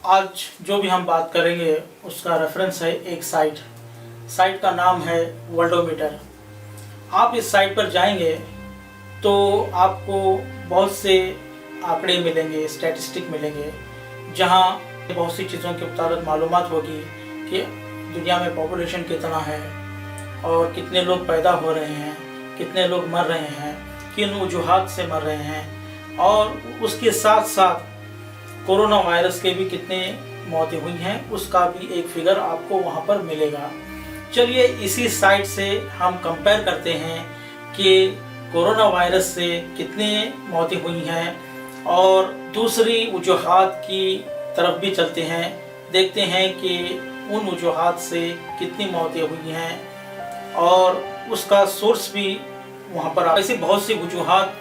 आज जो भी हम बात करेंगे उसका रेफरेंस है एक साइट का नाम है वर्ल्डोमीटर। आप इस साइट पर जाएंगे तो आपको बहुत से आंकड़े मिलेंगे, स्टैटिस्टिक मिलेंगे, जहां बहुत सी चीज़ों के मुताबिक मालूमात होगी कि दुनिया में पॉपुलेशन कितना है और कितने लोग पैदा हो रहे हैं, कितने लोग मर रहे हैं, किन वजूहात से मर रहे हैं, और उसके साथ साथ कोरोना वायरस के भी कितने मौतें हुई हैं उसका भी एक फिगर आपको वहां पर मिलेगा। चलिए इसी साइट से हम कंपेयर करते हैं कि कोरोना वायरस से कितने मौतें हुई हैं और दूसरी वजूहात की तरफ भी चलते हैं, देखते हैं कि उन वजूहात से कितनी मौतें हुई हैं और उसका सोर्स भी वहाँ पर। ऐसी बहुत सी वजूहात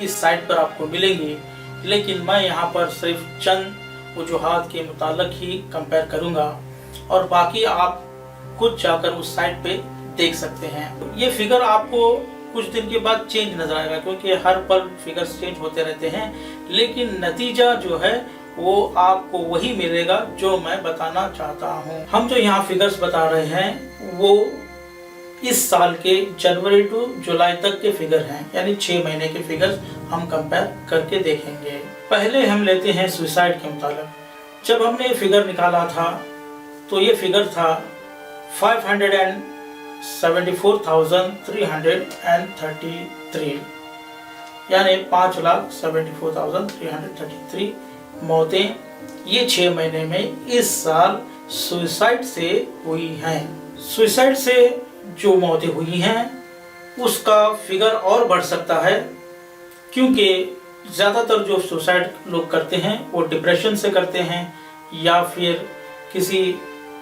इस साइट पर आपको मिलेंगी, लेकिन मैं यहाँ पर सिर्फ चंद वजूहात के मुतालिक ही कंपेयर करूँगा और बाकी आप खुद जाकर उस साइट पे देख सकते हैं। ये फिगर आपको कुछ दिन के बाद चेंज नजर आएगा क्योंकि हर पल फिगर्स चेंज होते रहते हैं, लेकिन नतीजा जो है वो आपको वही मिलेगा जो मैं बताना चाहता हूँ। हम जो यहाँ फिगर्स बता रहे हैं वो इस साल के जनवरी टू जुलाई तक के फिगर हैं, यानी 6 महीने के फिगर्स हम कंपेयर करके देखेंगे। पहले हम लेते हैं सुसाइड के मुताबिक। जब हमने ये फिगर निकाला था तो ये फिगर था 574,333, यानी 5,74,333 मौतें ये 6 महीने में इस साल सुसाइड से हुई हैं। सुसाइड से जो मौतें हुई हैं उसका फिगर और बढ़ सकता है क्योंकि ज़्यादातर जो सुसाइड लोग करते हैं वो डिप्रेशन से करते हैं या फिर किसी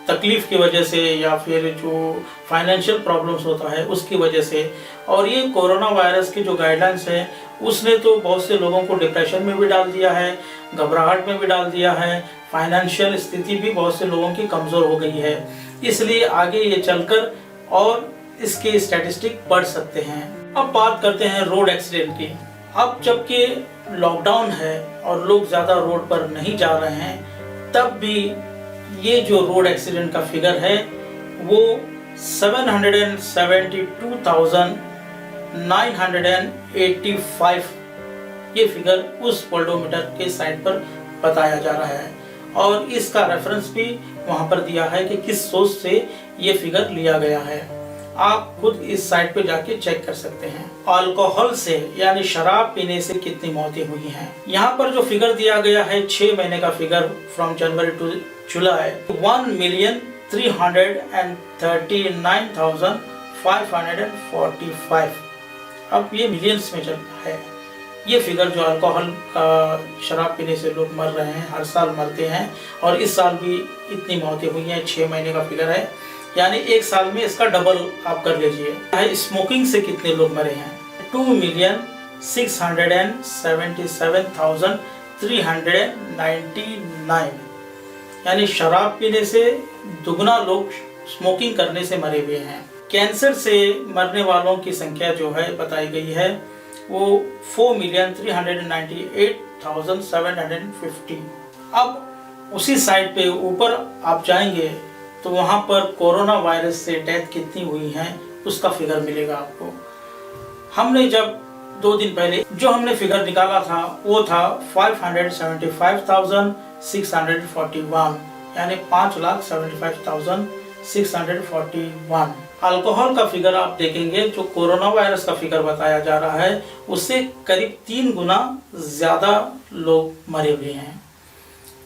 तकलीफ़ की वजह से या फिर जो फाइनेंशियल प्रॉब्लम्स होता है उसकी वजह से। और ये कोरोना वायरस की जो गाइडलाइंस है उसने तो बहुत से लोगों को डिप्रेशन में भी डाल दिया है, घबराहट में भी डाल दिया है, फाइनेंशियल स्थिति भी बहुत से लोगों की कमज़ोर हो गई है। इसलिए आगे ये चलकर और इसके स्टैटिस्टिक बढ़ सकते हैं। अब बात करते हैं रोड एक्सीडेंट की। अब जबकि लॉकडाउन है और लोग ज़्यादा रोड पर नहीं जा रहे हैं, तब भी ये जो रोड एक्सीडेंट का फिगर है वो 772,985 ये फिगर उस वर्ल्डोमीटर के साइट पर बताया जा रहा है और इसका रेफरेंस भी वहाँ पर दिया है कि किस सोर्स से ये फिगर लिया गया है। आप खुद इस साइट पे जाके चेक कर सकते हैं। अल्कोहल से यानी शराब पीने से कितनी मौतें हुई हैं। यहाँ पर जो फिगर दिया गया है 6 महीने का फिगर फ्रॉम जनवरी टू जुलाई 1,339,545। अब ये मिलियंस में चल रहा है। ये फिगर जो अल्कोहल का शराब पीने से लोग मर रहे हैं, हर साल मरते हैं और इस साल भी इतनी मौतें हुई हैं। 6 महीने का फिगर है, यानी एक साल में इसका डबल आप कर लीजिए। स्मोकिंग से कितने लोग मरे हैं? 2,677,399, यानी शराब पीने से दुगना लोग स्मोकिंग करने से मरे हुए हैं। कैंसर से मरने वालों की संख्या जो है बताई गई है वो 4,398,750। अब उसी साइड पे ऊपर आप जाएंगे तो वहाँ पर कोरोना वायरस से डेथ कितनी हुई हैं उसका फिगर मिलेगा आपको। हमने जब 2 दिन पहले जो हमने फिगर निकाला था वो था 575,641, यानी 5,75,641। अल्कोहल का फिगर आप देखेंगे जो कोरोना वायरस का फिगर बताया जा रहा है उससे करीब 3 गुना ज़्यादा लोग मरे हुए हैं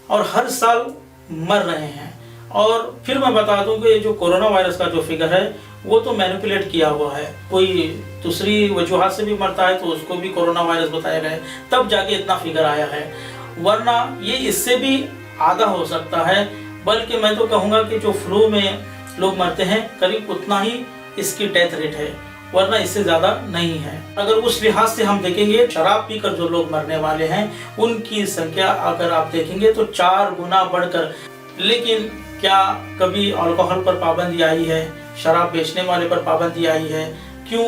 और हर साल मर रहे हैं। और फिर मैं बता दूं कि जो कोरोना वायरस का जो फिगर है वो तो मैनिपुलेट किया हुआ है, कोई दूसरी वजूहात से भी मरता है तो उसको भी कोरोना वायरस बताया गया है, तब जाके इतना फिगर आया है, वरना ये इससे भी आधा हो सकता है। बल्कि मैं तो कहूँगा कि जो फ्लू में लोग मरते हैं करीब उतना ही इसकी डेथ रेट है, वरना इससे ज़्यादा नहीं है। अगर उस लिहाज से हम देखेंगे शराब पीकर जो लोग मरने वाले हैं उनकी संख्या अगर आप देखेंगे तो 4 गुना बढ़कर। लेकिन क्या कभी अल्कोहल पर पाबंदी आई है, शराब बेचने वाले पर पाबंदी आई है? क्यों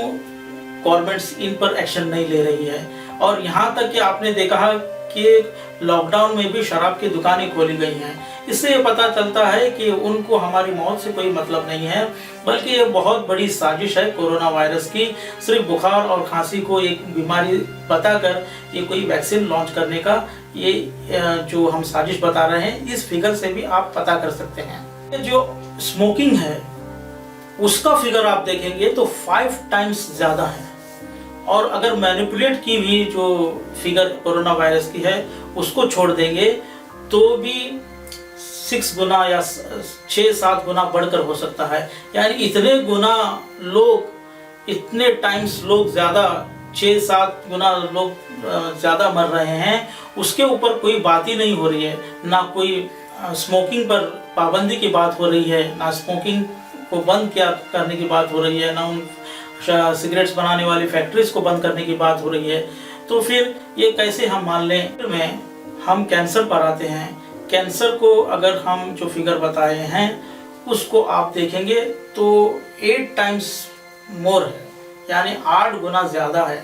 गवर्नमेंट्स इन पर एक्शन नहीं ले रही है? और यहाँ तक कि आपने देखा कि लॉकडाउन में भी शराब की दुकानें खोली गई हैं। इससे ये पता चलता है कि उनको हमारी मौत से कोई मतलब नहीं है, बल्कि ये बहुत बड़ी साजिश है कोरोना वायरस की। सिर्फ बुखार और खांसी को एक बीमारी बताकर ये कोई वैक्सीन लॉन्च करने का ये जो हम साजिश बता रहे हैं, इस फिगर से भी आप पता कर सकते हैं। जो स्मोकिंग है उसका फिगर आप देखेंगे तो 5 टाइम्स ज़्यादा है, और अगर मैनिपुलेट की भी जो फिगर कोरोना वायरस की है उसको छोड़ देंगे तो भी 6 गुना या 6-7 गुना बढ़कर हो सकता है। यानी इतने गुना लोग, इतने टाइम्स लोग ज़्यादा, 6-7 गुना लोग ज़्यादा मर रहे हैं। उसके ऊपर कोई बात ही नहीं हो रही है, ना कोई स्मोकिंग पर पाबंदी की बात हो रही है, ना स्मोकिंग को बंद क्या करने की बात हो रही है, ना उन सिगरेट्स बनाने वाली फैक्ट्रीज को बंद करने की बात हो रही है। तो फिर ये कैसे हम मान लें। में हम कैंसर पर आते हैं। कैंसर को अगर हम जो फिगर बताए हैं उसको आप देखेंगे तो 8 टाइम्स मोर है, यानी 8 गुना ज़्यादा है।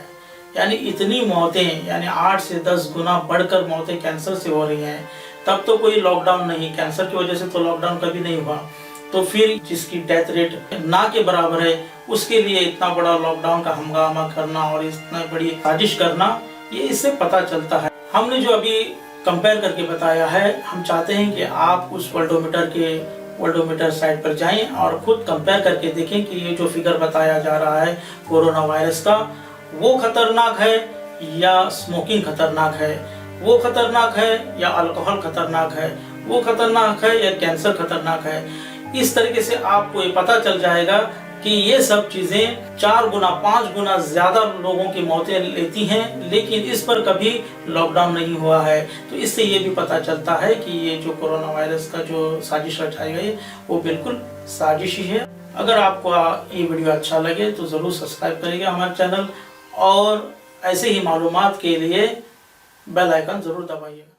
यानी इतनी मौतें, यानी 8 से 10 गुना बढ़कर मौतें कैंसर से हो रही हैं। तब तो कोई लॉकडाउन नहीं, कैंसर की वजह से तो लॉकडाउन कभी नहीं हुआ। तो फिर जिसकी डेथ रेट ना के बराबर है, उसके लिए इतना बड़ा लॉकडाउन का हंगामा करना और इतना बड़ी साजिश करना, ये इससे पता चलता है। हमने जो अभी कंपेयर करके बताया है, हम चाहते हैं कि आप उस वर्ल्डोमीटर साइट पर जाएं और खुद कंपेयर करके देखें कि ये जो फिगर बताया जा रहा है कोरोना वायरस का, वो खतरनाक है या स्मोकिंग खतरनाक है, वो खतरनाक है या अल्कोहल खतरनाक है, वो खतरनाक है या कैंसर खतरनाक है। इस तरीके से आपको ये पता चल जाएगा कि ये सब चीज़ें 4 गुना 5 गुना ज़्यादा लोगों की मौतें लेती हैं, लेकिन इस पर कभी लॉकडाउन नहीं हुआ है। तो इससे ये भी पता चलता है कि ये जो कोरोना वायरस का जो साजिश रचाई गई वो बिल्कुल साजिश ही है। अगर आपको ये वीडियो अच्छा लगे तो ज़रूर सब्सक्राइब करिएगा हमारे चैनल, और ऐसे ही मालूमात के लिए बेल आइकन ज़रूर दबाइएगा।